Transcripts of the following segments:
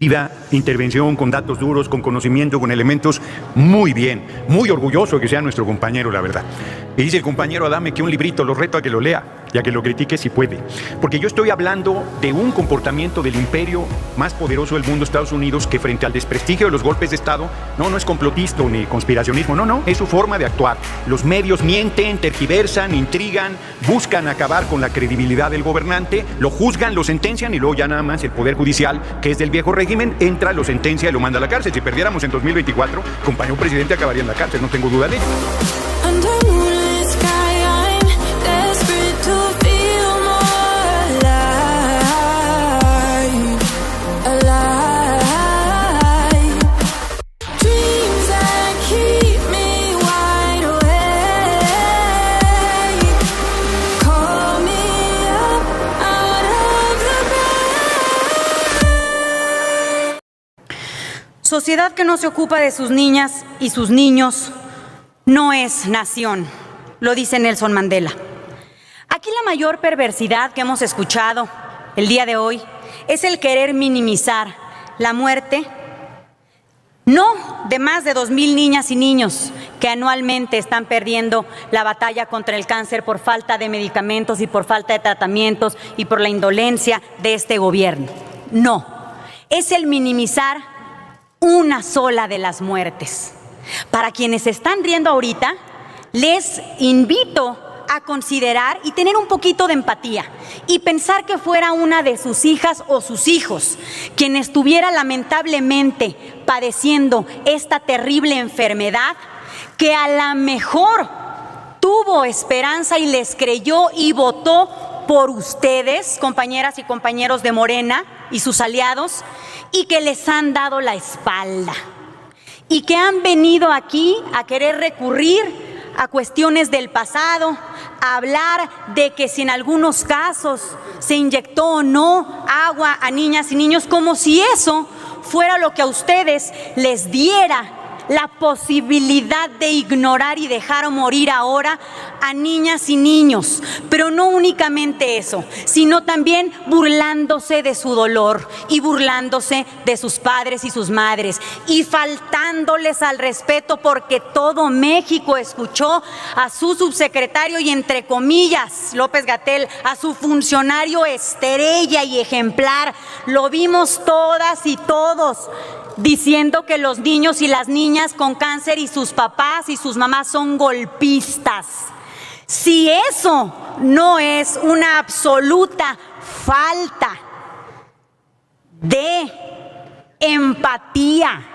intervención, con datos duros, con conocimiento, con elementos. Muy bien, muy orgulloso de que sea nuestro compañero, la verdad. Y dice el compañero Adame que un librito, lo reto a que lo lea y a que lo critique si puede. Porque yo estoy hablando de un comportamiento del imperio más poderoso del mundo, Estados Unidos, que frente al desprestigio de los golpes de Estado, no es complotista ni conspiracionismo, no, es su forma de actuar. Los medios mienten, tergiversan, intrigan, buscan acabar con la credibilidad del gobernante, lo juzgan, lo sentencian y luego ya nada más el Poder Judicial, que es del viejo régimen, entra, lo sentencia y lo manda a la cárcel. Si perdiéramos en 2024, compañero presidente acabaría en la cárcel, no tengo duda de ello. Sociedad que no se ocupa de sus niñas y sus niños no es nación, lo dice Nelson Mandela. Aquí la mayor perversidad que hemos escuchado el día de hoy es el querer minimizar la muerte, no de más de 2,000 niñas y niños que anualmente están perdiendo la batalla contra el cáncer por falta de medicamentos y por falta de tratamientos y por la indolencia de este gobierno. No, es el minimizar una sola de las muertes. Para quienes se están riendo ahorita, les invito a considerar y tener un poquito de empatía y pensar que fuera una de sus hijas o sus hijos quien estuviera lamentablemente padeciendo esta terrible enfermedad, que a lo mejor tuvo esperanza y les creyó y votó por ustedes, compañeras y compañeros de Morena y sus aliados, y que les han dado la espalda y que han venido aquí a querer recurrir a cuestiones del pasado, a hablar de que si en algunos casos se inyectó o no agua a niñas y niños, como si eso fuera lo que a ustedes les diera la posibilidad de ignorar y dejar morir ahora a niñas y niños. Pero no únicamente eso, sino también burlándose de su dolor y burlándose de sus padres y sus madres y faltándoles al respeto, porque todo México escuchó a su subsecretario y, entre comillas, López-Gatell, a su funcionario estrella y ejemplar. Lo vimos todas y todos diciendo que los niños y las niñas con cáncer y sus papás y sus mamás son golpistas. Si eso no es una absoluta falta de empatía,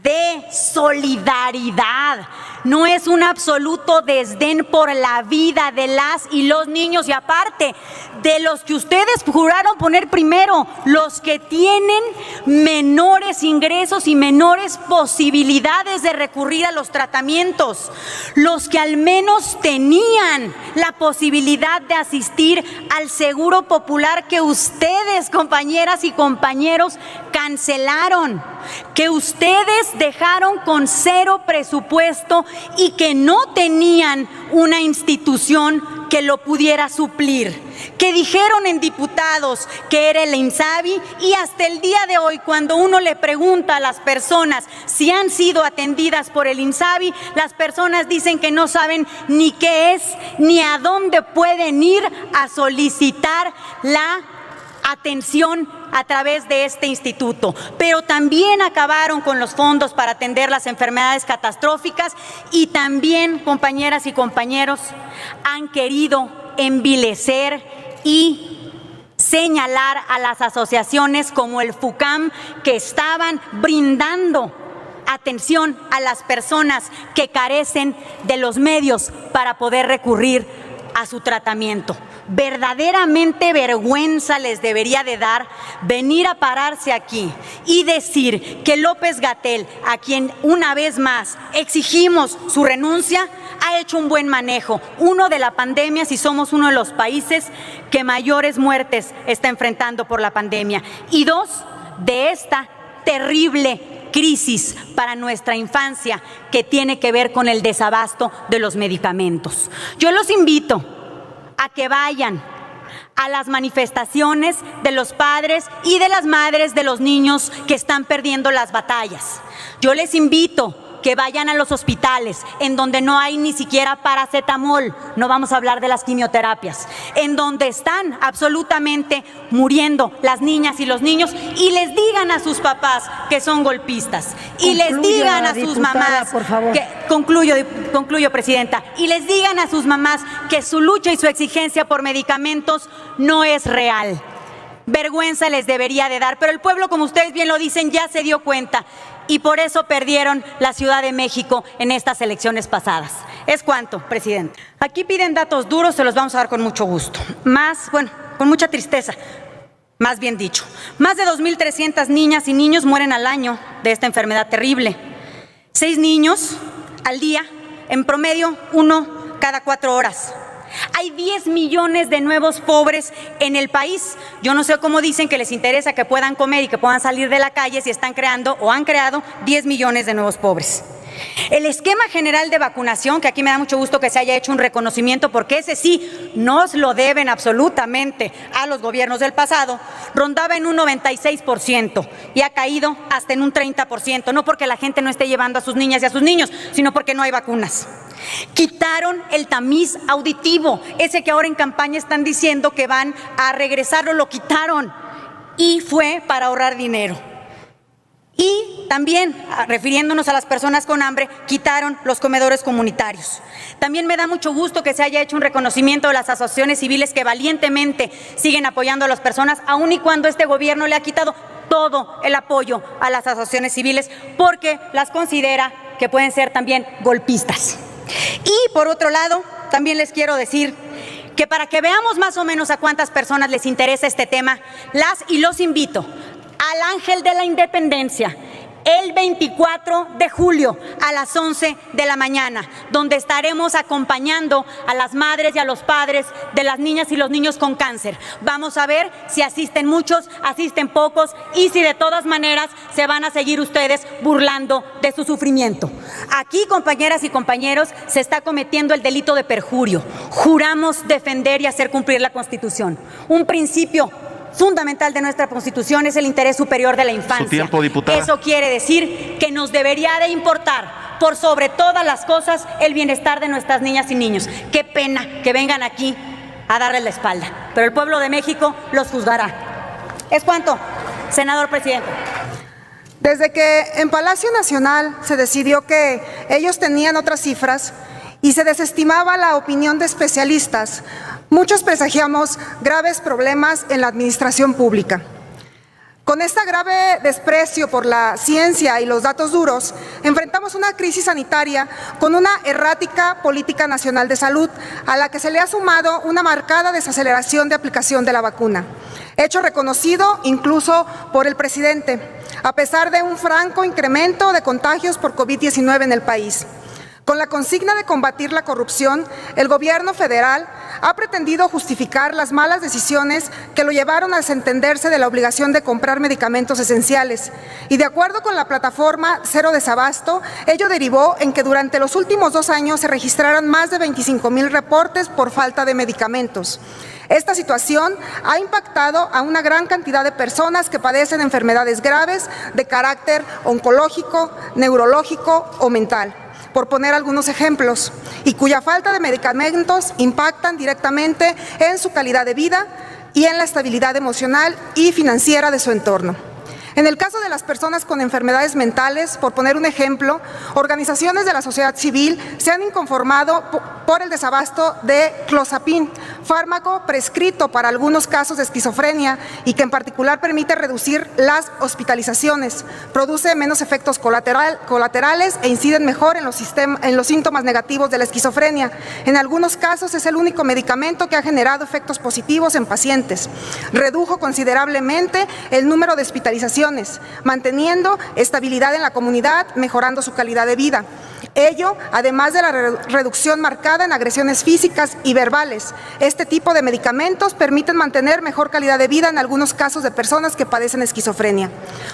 de solidaridad, no es un absoluto desdén por la vida de las y los niños, y aparte de los que ustedes juraron poner primero, los que tienen menores ingresos y menores posibilidades de recurrir a los tratamientos, los que al menos tenían la posibilidad de asistir al seguro popular que ustedes, compañeras y compañeros, cancelaron, que ustedes dejaron con cero presupuesto y que no tenían una institución que lo pudiera suplir, que dijeron en diputados que era el INSABI, y hasta el día de hoy, cuando uno le pregunta a las personas si han sido atendidas por el INSABI, las personas dicen que no saben ni qué es ni a dónde pueden ir a solicitar la atención a través de este instituto. Pero también acabaron con los fondos para atender las enfermedades catastróficas, y también, compañeras y compañeros, han querido envilecer y señalar a las asociaciones como el FUCAM, que estaban brindando atención a las personas que carecen de los medios para poder recurrir a su tratamiento. Verdaderamente vergüenza les debería de dar venir a pararse aquí y decir que López-Gatell, a quien una vez más exigimos su renuncia, ha hecho un buen manejo, uno, de la pandemia, si somos uno de los países que mayores muertes está enfrentando por la pandemia, y dos, de esta terrible crisis para nuestra infancia que tiene que ver con el desabasto de los medicamentos. Yo los invito a que vayan a las manifestaciones de los padres y de las madres de los niños que están perdiendo las batallas. Yo les invito que vayan a los hospitales en donde no hay ni siquiera paracetamol, no vamos a hablar de las quimioterapias, en donde están absolutamente muriendo las niñas y los niños, y les digan a sus papás que son golpistas, y les digan a sus mamás, que, concluyo, Presidenta, y les digan a sus mamás que su lucha y su exigencia por medicamentos no es real. Vergüenza les debería de dar, pero el pueblo, como ustedes bien lo dicen, ya se dio cuenta y por eso perdieron la Ciudad de México en estas elecciones pasadas. Es cuanto, Presidente. Aquí piden datos duros, se los vamos a dar con mucho gusto. Con mucha tristeza, más bien dicho. Más de 2.300 niñas y niños mueren al año de esta enfermedad terrible. 6 niños al día, en promedio 1 cada 4 horas. Hay 10 millones de nuevos pobres en el país. Yo no sé cómo dicen que les interesa que puedan comer y que puedan salir de la calle si están creando o han creado 10 millones de nuevos pobres. El esquema general de vacunación, que aquí me da mucho gusto que se haya hecho un reconocimiento, porque ese sí nos lo deben absolutamente a los gobiernos del pasado, rondaba en un 96% y ha caído hasta en un 30%, no porque la gente no esté llevando a sus niñas y a sus niños, sino porque no hay vacunas. Quitaron el tamiz auditivo, ese que ahora en campaña están diciendo que van a regresarlo, lo quitaron y fue para ahorrar dinero. Y también, refiriéndonos a las personas con hambre, quitaron los comedores comunitarios. También me da mucho gusto que se haya hecho un reconocimiento de las asociaciones civiles que valientemente siguen apoyando a las personas, aun y cuando este gobierno le ha quitado todo el apoyo a las asociaciones civiles, porque las considera que pueden ser también golpistas. Y por otro lado, también les quiero decir que para que veamos más o menos a cuántas personas les interesa este tema, las y los invito al Ángel de la Independencia el 24 de julio a las 11 de la mañana, donde estaremos acompañando a las madres y a los padres de las niñas y los niños con cáncer. Vamos a ver si asisten muchos, asisten pocos y si de todas maneras se van a seguir ustedes burlando de su sufrimiento. Aquí, compañeras y compañeros, se está cometiendo el delito de perjurio. Juramos defender y hacer cumplir la Constitución. Un principio fundamental de nuestra Constitución es el interés superior de la infancia. Su tiempo, diputada. Eso quiere decir que nos debería de importar por sobre todas las cosas el bienestar de nuestras niñas y niños. Qué pena que vengan aquí a darles la espalda, pero el pueblo de México los juzgará. Es cuanto, senador presidente. Desde que en Palacio Nacional se decidió que ellos tenían otras cifras y se desestimaba la opinión de especialistas, muchos presagiamos graves problemas en la administración pública. Con este grave desprecio por la ciencia y los datos duros, enfrentamos una crisis sanitaria con una errática política nacional de salud, a la que se le ha sumado una marcada desaceleración de aplicación de la vacuna, hecho reconocido incluso por el presidente, a pesar de un franco incremento de contagios por COVID-19 en el país. Con la consigna de combatir la corrupción, el gobierno federal ha pretendido justificar las malas decisiones que lo llevaron a desentenderse de la obligación de comprar medicamentos esenciales. Y de acuerdo con la plataforma Cero Desabasto, ello derivó en que durante los últimos 2 años se registraran más de 25,000 reportes por falta de medicamentos. Esta situación ha impactado a una gran cantidad de personas que padecen enfermedades graves de carácter oncológico, neurológico o mental, por poner algunos ejemplos, y cuya falta de medicamentos impactan directamente en su calidad de vida y en la estabilidad emocional y financiera de su entorno. En el caso de las personas con enfermedades mentales, por poner un ejemplo, organizaciones de la sociedad civil se han inconformado por el desabasto de clozapin, fármaco prescrito para algunos casos de esquizofrenia y que en particular permite reducir las hospitalizaciones, produce menos efectos colaterales e inciden mejor en los síntomas negativos de la esquizofrenia. En algunos casos es el único medicamento que ha generado efectos positivos en pacientes. Redujo considerablemente el número de hospitalizaciones, manteniendo estabilidad en la comunidad, mejorando su calidad de vida. Ello, además de la reducción marcada en agresiones físicas y verbales. Este tipo de medicamentos permiten mantener mejor calidad de vida en algunos casos de personas que padecen esquizofrenia.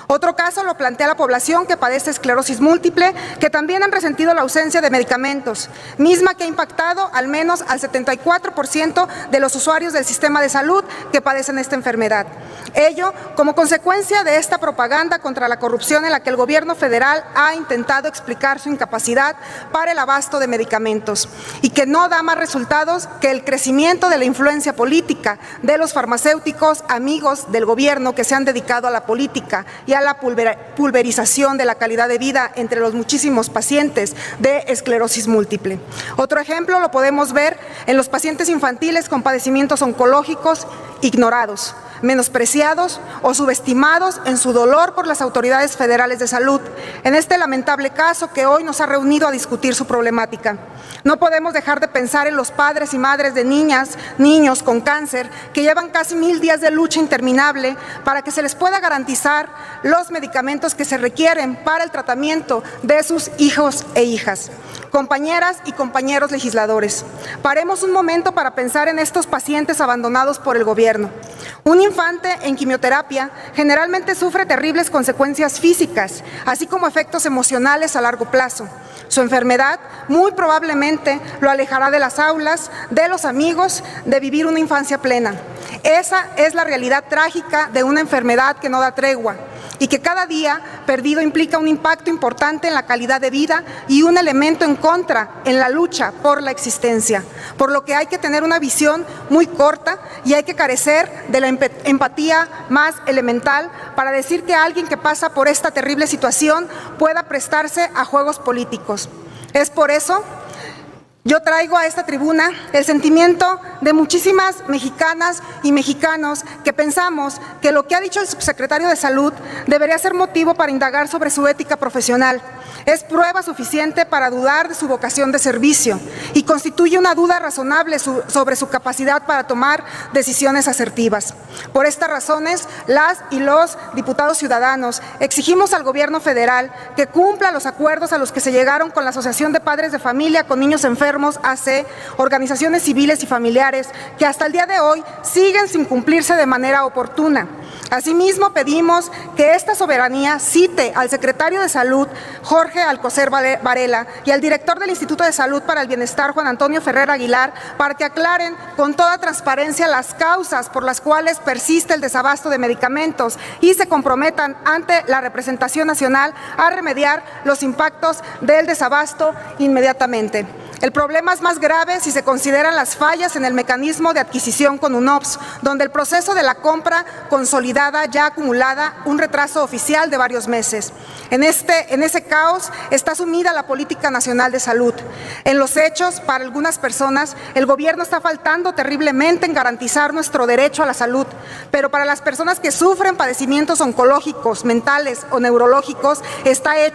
Otro caso lo plantea la población que padece esclerosis múltiple, que también han resentido la ausencia de medicamentos, misma que ha impactado al menos al 74% de los usuarios del sistema de salud que padecen esta enfermedad. Ello como consecuencia de esta propaganda contra la corrupción en la que el gobierno federal ha intentado explicar su incapacidad para el abasto de medicamentos y que no da más resultados que el crecimiento de la influencia política de los farmacéuticos amigos del gobierno que se han dedicado a la política y a la pulverización de la calidad de vida entre los muchísimos pacientes de esclerosis múltiple. Otro ejemplo lo podemos ver en los pacientes infantiles con padecimientos oncológicos ignorados, menospreciados o subestimados en su dolor por las autoridades federales de salud, en este lamentable caso que hoy nos ha reunido a discutir su problemática. No podemos dejar de pensar en los padres y madres de niñas, niños con cáncer que llevan casi 1000 días de lucha interminable para que se les pueda garantizar los medicamentos que se requieren para el tratamiento de sus hijos e hijas. Compañeras y compañeros legisladores, paremos un momento para pensar en estos pacientes abandonados por el gobierno. Un infante en quimioterapia generalmente sufre terribles consecuencias físicas, así como efectos emocionales a largo plazo. Su enfermedad muy probablemente lo alejará de las aulas, de los amigos, de vivir una infancia plena. Esa es la realidad trágica de una enfermedad que no da tregua y que cada día perdido implica un impacto importante en la calidad de vida y un elemento en contra en la lucha por la existencia, por lo que hay que tener una visión muy corta y hay que carecer de la empatía más elemental para decir que alguien que pasa por esta terrible situación pueda prestarse a juegos políticos. Es por eso yo traigo a esta tribuna el sentimiento de muchísimas mexicanas y mexicanos que pensamos que lo que ha dicho el subsecretario de Salud debería ser motivo para indagar sobre su ética profesional. Es prueba suficiente para dudar de su vocación de servicio y constituye una duda razonable sobre su capacidad para tomar decisiones asertivas. Por estas razones, las y los diputados ciudadanos exigimos al gobierno federal que cumpla los acuerdos a los que se llegaron con la Asociación de Padres de Familia con Niños Enfermos, AC, organizaciones civiles y familiares, que hasta el día de hoy siguen sin cumplirse de manera oportuna. Asimismo, pedimos que esta soberanía cite al secretario de Salud, Jorge Alcocer Varela, y al director del Instituto de Salud para el Bienestar, Juan Antonio Ferrer Aguilar, para que aclaren con toda transparencia las causas por las cuales persiste el desabasto de medicamentos y se comprometan ante la representación nacional a remediar los impactos del desabasto inmediatamente. El problema es más grave si se consideran las fallas en el mecanismo de adquisición con UNOPS, donde el proceso de la compra consolidada ya acumulada un retraso oficial de varios meses. En ese caos está sumida la política nacional de salud. En los hechos, para algunas personas, el gobierno está faltando terriblemente en garantizar nuestro derecho a la salud, pero para las personas que sufren padecimientos oncológicos, mentales o neurológicos, este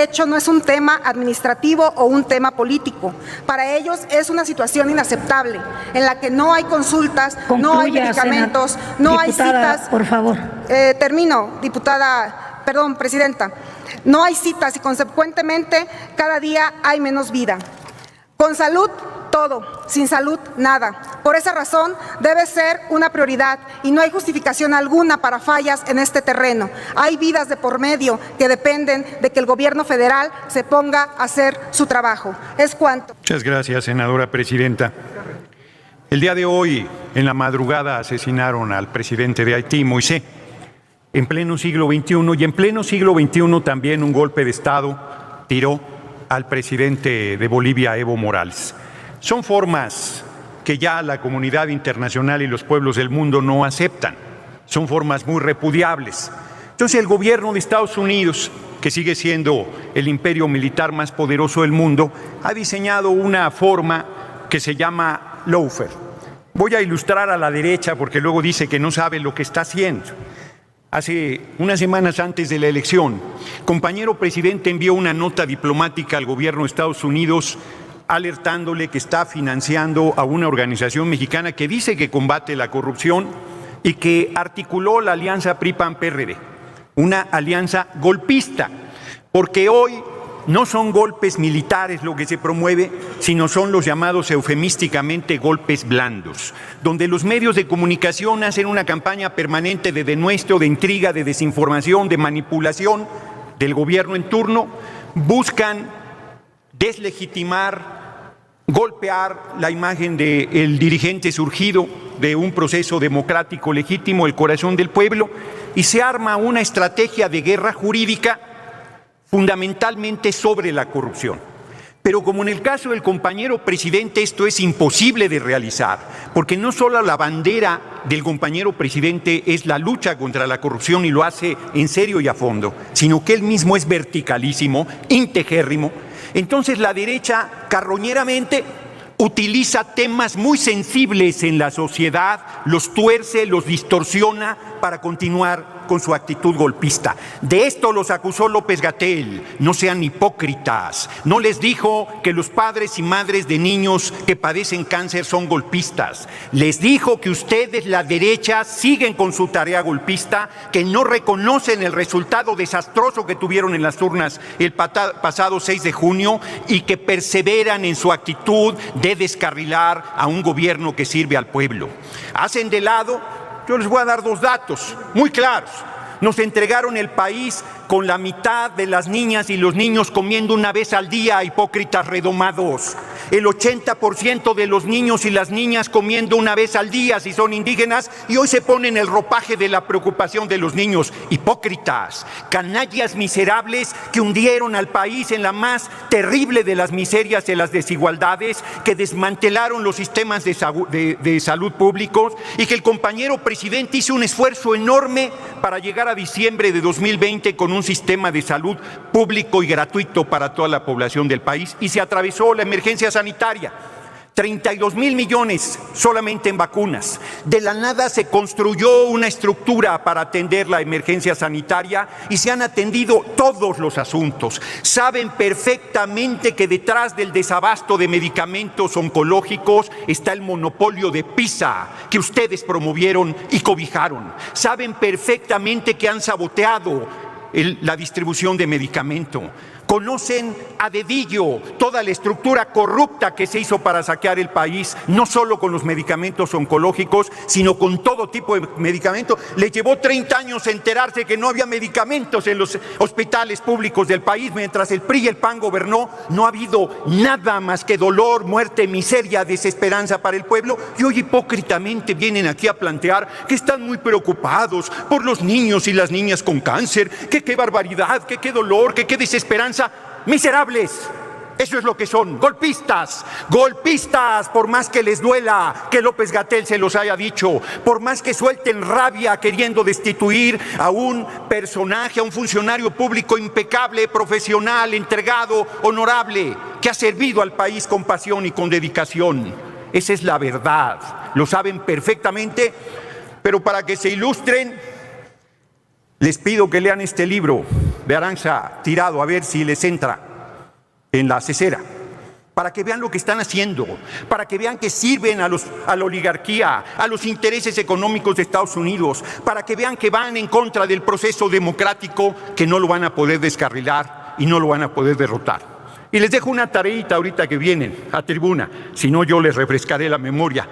hecho no es un tema administrativo o un tema político. Para ellos es una situación inaceptable, en la que no hay consultas, no hay medicamentos, no hay citas. Por favor. Termino, presidenta. No hay citas y consecuentemente cada día hay menos vida. Con salud, todo. Sin salud, nada. Por esa razón, debe ser una prioridad y no hay justificación alguna para fallas en este terreno. Hay vidas de por medio que dependen de que el gobierno federal se ponga a hacer su trabajo. Es cuanto. Muchas gracias, senadora presidenta. El día de hoy, en la madrugada, asesinaron al presidente de Haití, Moisés, en pleno siglo XXI, y en pleno siglo XXI también un golpe de Estado tiró al presidente de Bolivia, Evo Morales. Son formas que ya la comunidad internacional y los pueblos del mundo no aceptan. Son formas muy repudiables. Entonces el gobierno de Estados Unidos, que sigue siendo el imperio militar más poderoso del mundo, ha diseñado una forma que se llama lawfare. Voy a ilustrar a la derecha porque luego dice que no sabe lo que está haciendo. Hace unas semanas antes de la elección, el compañero presidente envió una nota diplomática al gobierno de Estados Unidos alertándole que está financiando a una organización mexicana que dice que combate la corrupción y que articuló la alianza PRI-PAN-PRD, una alianza golpista, porque hoy no son golpes militares lo que se promueve, sino son los llamados eufemísticamente golpes blandos, donde los medios de comunicación hacen una campaña permanente de denuesto, de intriga, de desinformación, de manipulación del gobierno en turno, buscan deslegitimar, golpear la imagen del dirigente surgido de un proceso democrático legítimo, el corazón del pueblo, y se arma una estrategia de guerra jurídica fundamentalmente sobre la corrupción. Pero como en el caso del compañero presidente, esto es imposible de realizar, porque no solo la bandera del compañero presidente es la lucha contra la corrupción y lo hace en serio y a fondo, sino que él mismo es verticalísimo, integérrimo. Entonces la derecha carroñeramente utiliza temas muy sensibles en la sociedad, los tuerce, los distorsiona para continuar con su actitud golpista. De esto los acusó López-Gatell. No sean hipócritas. No les dijo que los padres y madres de niños que padecen cáncer son golpistas. Les dijo que ustedes, la derecha, siguen con su tarea golpista, que no reconocen el resultado desastroso que tuvieron en las urnas el pasado 6 de junio y que perseveran en su actitud de descarrilar a un gobierno que sirve al pueblo. Hacen de lado. Yo les voy a dar 2 datos muy claros. Nos entregaron el país con la mitad de las niñas y los niños comiendo una vez al día, hipócritas redomados. El 80% de los niños y las niñas comiendo una vez al día si son indígenas, y hoy se ponen el ropaje de la preocupación de los niños. Hipócritas, canallas miserables que hundieron al país en la más terrible de las miserias y de las desigualdades, que desmantelaron los sistemas de salud públicos, y que el compañero presidente hizo un esfuerzo enorme para llegar a diciembre de 2020 con un sistema de salud público y gratuito para toda la población del país, y se atravesó la emergencia sanitaria. 32,000 millones solamente en vacunas. De la nada se construyó una estructura para atender la emergencia sanitaria y se han atendido todos los asuntos. Saben perfectamente que detrás del desabasto de medicamentos oncológicos está el monopolio de PISA que ustedes promovieron y cobijaron. Saben perfectamente que han saboteado la distribución de medicamento. Conocen a dedillo toda la estructura corrupta que se hizo para saquear el país, no solo con los medicamentos oncológicos, sino con todo tipo de medicamentos. Les llevó 30 años enterarse que no había medicamentos en los hospitales públicos del país. Mientras el PRI y el PAN gobernó, no ha habido nada más que dolor, muerte, miseria, desesperanza para el pueblo. Y hoy hipócritamente vienen aquí a plantear que están muy preocupados por los niños y las niñas con cáncer, que qué barbaridad, que qué dolor, que qué desesperanza. Miserables, eso es lo que son, golpistas, golpistas, por más que les duela que López-Gatell se los haya dicho, por más que suelten rabia queriendo destituir a un personaje, a un funcionario público impecable, profesional, entregado, honorable, que ha servido al país con pasión y con dedicación. Esa es la verdad, lo saben perfectamente, pero para que se ilustren, les pido que lean este libro de Arantxa Tirado, a ver si les entra en la cesera, para que vean lo que están haciendo, para que vean que sirven a la oligarquía, a los intereses económicos de Estados Unidos, para que vean que van en contra del proceso democrático, que no lo van a poder descarrilar y no lo van a poder derrotar. Y les dejo una tareita ahorita que vienen a tribuna, si no yo les refrescaré la memoria.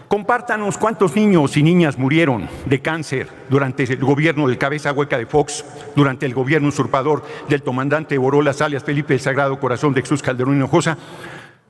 Compártanos cuántos niños y niñas murieron de cáncer durante el gobierno del cabeza hueca de Fox, durante el gobierno usurpador del comandante Borolas, alias Felipe del Sagrado Corazón de Jesús Calderón Hinojosa,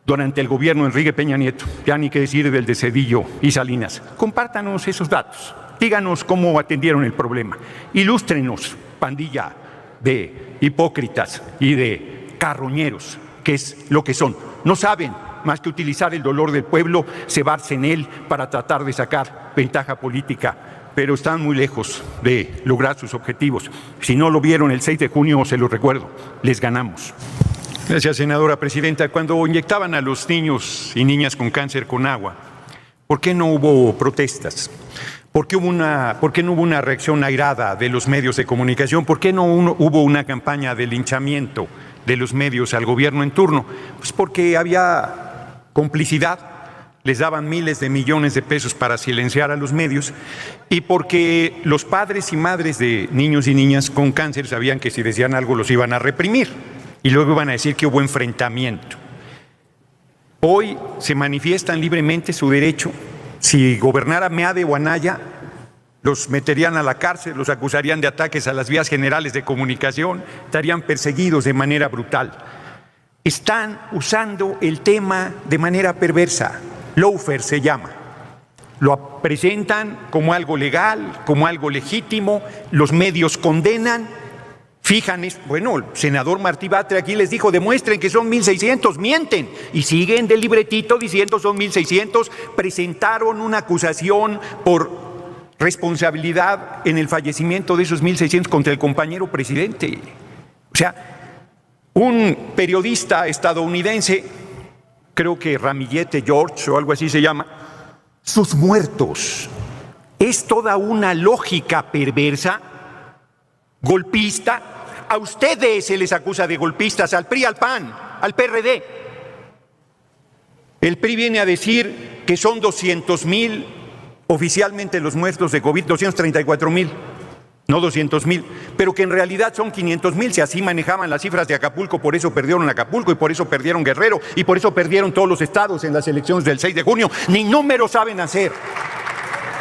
durante el gobierno de Enrique Peña Nieto, ya ni qué decir del de Zedillo y Salinas. Compártanos esos datos, díganos cómo atendieron el problema, ilústrenos, pandilla de hipócritas y de carroñeros, que es lo que son. No saben más que utilizar el dolor del pueblo, cebarse en él para tratar de sacar ventaja política, pero están muy lejos de lograr sus objetivos. Si no lo vieron el 6 de junio, se lo recuerdo, les ganamos. Gracias, senadora presidenta. Cuando inyectaban a los niños y niñas con cáncer con agua, ¿por qué no hubo protestas? ¿Por qué no hubo una reacción airada de los medios de comunicación? ¿Por qué no hubo una campaña de linchamiento de los medios al gobierno en turno? Pues porque había complicidad, les daban miles de millones de pesos para silenciar a los medios, y porque los padres y madres de niños y niñas con cáncer sabían que si decían algo los iban a reprimir. y luego iban a decir que hubo enfrentamiento. Hoy se manifiestan libremente su derecho. Si gobernara Meade o Anaya, los meterían a la cárcel, los acusarían de ataques a las vías generales de comunicación, estarían perseguidos de manera brutal. Están usando el tema de manera perversa. Lawfare se llama. Lo presentan como algo legal, como algo legítimo, los medios condenan, fijan, bueno, el senador Martí Batres aquí les dijo, demuestren que son 1,600, mienten, y siguen del libretito diciendo son 1,600, presentaron una acusación por responsabilidad en el fallecimiento de esos 1,600 contra el compañero presidente. O sea, un periodista estadounidense, creo que Ramillete George o algo así se llama, sus muertos. Es toda una lógica perversa, golpista. A ustedes se les acusa de golpistas, al PRI, al PAN, al PRD. El PRI viene a decir que son 200,000 oficialmente los muertos de COVID, 234,000, no 200,000, pero que en realidad son 500,000, si así manejaban las cifras de Acapulco, por eso perdieron Acapulco y por eso perdieron Guerrero y por eso perdieron todos los estados en las elecciones del 6 de junio. Ni números saben hacer,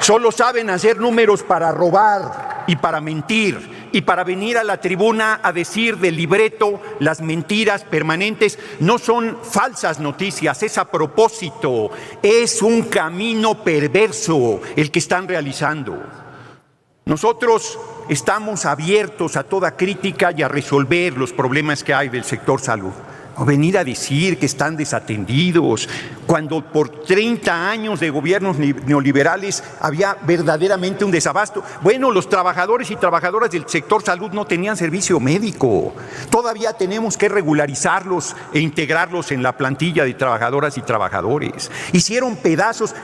solo saben hacer números para robar y para mentir y para venir a la tribuna a decir del libreto las mentiras permanentes. No son falsas noticias, es a propósito, es un camino perverso el que están realizando. Nosotros estamos abiertos a toda crítica y a resolver los problemas que hay del sector salud. No venir a decir que están desatendidos, cuando por 30 años de gobiernos neoliberales había verdaderamente un desabasto. Bueno, los trabajadores y trabajadoras del sector salud no tenían servicio médico. Todavía tenemos que regularizarlos e integrarlos en la plantilla de trabajadoras y trabajadores. Hicieron pedazos,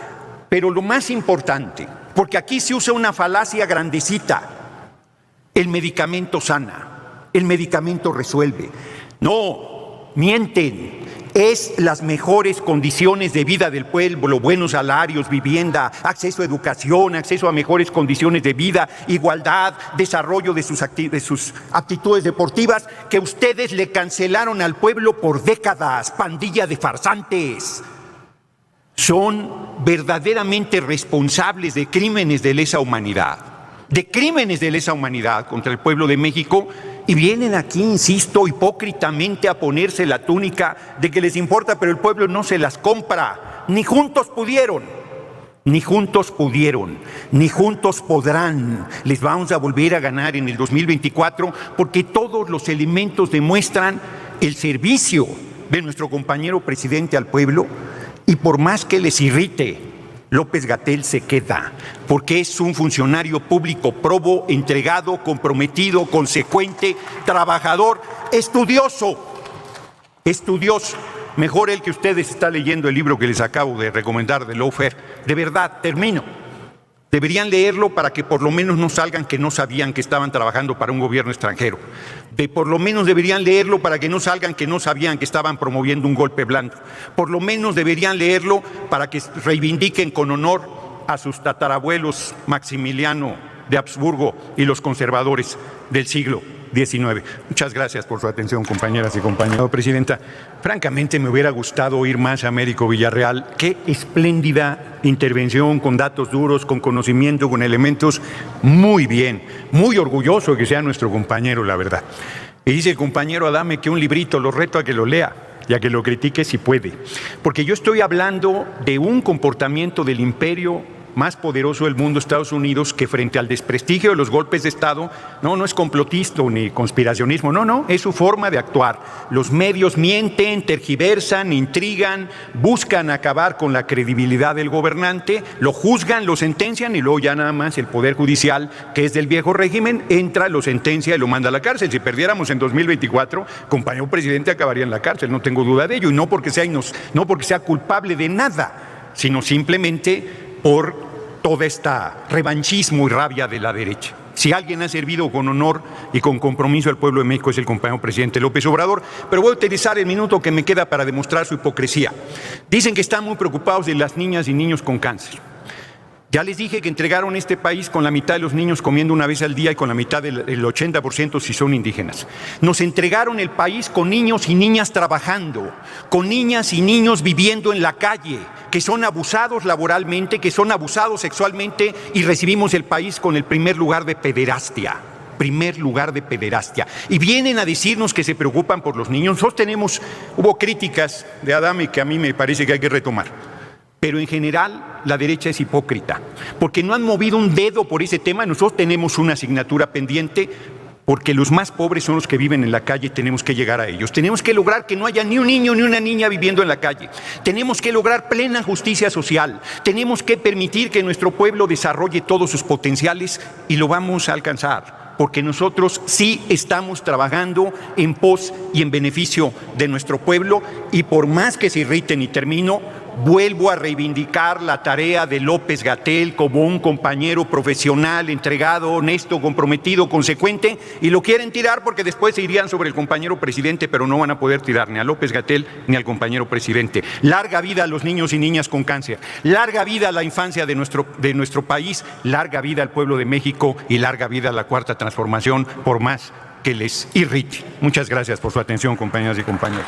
pero lo más importante, porque aquí se usa una falacia grandecita, el medicamento sana, el medicamento resuelve. No. Mienten, es las mejores condiciones de vida del pueblo, buenos salarios, vivienda, acceso a educación, acceso a mejores condiciones de vida, igualdad, desarrollo de sus aptitudes deportivas, que ustedes le cancelaron al pueblo por décadas, pandilla de farsantes. Son verdaderamente responsables de crímenes de lesa humanidad, contra el pueblo de México. Y vienen aquí, insisto, hipócritamente a ponerse la túnica de que les importa, pero el pueblo no se las compra. Ni juntos pudieron, ni juntos podrán. Les vamos a volver a ganar en el 2024 porque todos los elementos demuestran el servicio de nuestro compañero presidente al pueblo, y por más que les irrite, López-Gatell se queda, porque es un funcionario público probo, entregado, comprometido, consecuente, trabajador, estudioso, mejor el que ustedes están leyendo el libro que les acabo de recomendar de Lawfare. De verdad, termino. Deberían leerlo para que por lo menos no salgan que no sabían que estaban trabajando para un gobierno extranjero. Por lo menos deberían leerlo para que no salgan que no sabían que estaban promoviendo un golpe blando. Por lo menos deberían leerlo para que reivindiquen con honor a sus tatarabuelos Maximiliano de Habsburgo y los conservadores del siglo XIX. Muchas gracias por su atención, compañeras y compañeros. Presidenta, francamente me hubiera gustado oír más a Américo Villarreal. Qué espléndida intervención, con datos duros, con conocimiento, con elementos. Muy bien, muy orgulloso de que sea nuestro compañero, la verdad. Y dice el compañero Adame que un librito, lo reto a que lo lea y a que lo critique si puede. Porque yo estoy hablando de un comportamiento del imperio más poderoso del mundo, Estados Unidos, que frente al desprestigio de los golpes de Estado, no es complotista ni conspiracionismo, no, es su forma de actuar. Los medios mienten, tergiversan, intrigan, buscan acabar con la credibilidad del gobernante, lo juzgan, lo sentencian y luego ya nada más el Poder Judicial, que es del viejo régimen, entra, lo sentencia y lo manda a la cárcel. Si perdiéramos en 2024, compañero presidente acabaría en la cárcel, no tengo duda de ello, y no porque sea culpable de nada, sino simplemente por toda esta revanchismo y rabia de la derecha. Si alguien ha servido con honor y con compromiso al pueblo de México es el compañero presidente López Obrador, pero voy a utilizar el minuto que me queda para demostrar su hipocresía. Dicen que están muy preocupados de las niñas y niños con cáncer. Ya les dije que entregaron este país con la mitad de los niños comiendo una vez al día y con la mitad del 80% si son indígenas. Nos entregaron el país con niños y niñas trabajando, con niñas y niños viviendo en la calle, que son abusados laboralmente, que son abusados sexualmente, y recibimos el país con el primer lugar de pederastia. Y vienen a decirnos que se preocupan por los niños. Nosotros hubo críticas de Adame que a mí me parece que hay que retomar. Pero en general la derecha es hipócrita, porque no han movido un dedo por ese tema. Nosotros tenemos una asignatura pendiente, porque los más pobres son los que viven en la calle y tenemos que llegar a ellos. Tenemos que lograr que no haya ni un niño ni una niña viviendo en la calle. Tenemos que lograr plena justicia social. Tenemos que permitir que nuestro pueblo desarrolle todos sus potenciales, y lo vamos a alcanzar, porque nosotros sí estamos trabajando en pos y en beneficio de nuestro pueblo. Y por más que se irriten, y termino, vuelvo a reivindicar la tarea de López-Gatell como un compañero profesional, entregado, honesto, comprometido, consecuente, y lo quieren tirar porque después se irían sobre el compañero presidente, pero no van a poder tirar ni a López-Gatell ni al compañero presidente. Larga vida a los niños y niñas con cáncer, larga vida a la infancia de nuestro país, larga vida al pueblo de México y larga vida a la Cuarta Transformación, por más que les irrite. Muchas gracias por su atención, compañeras y compañeros.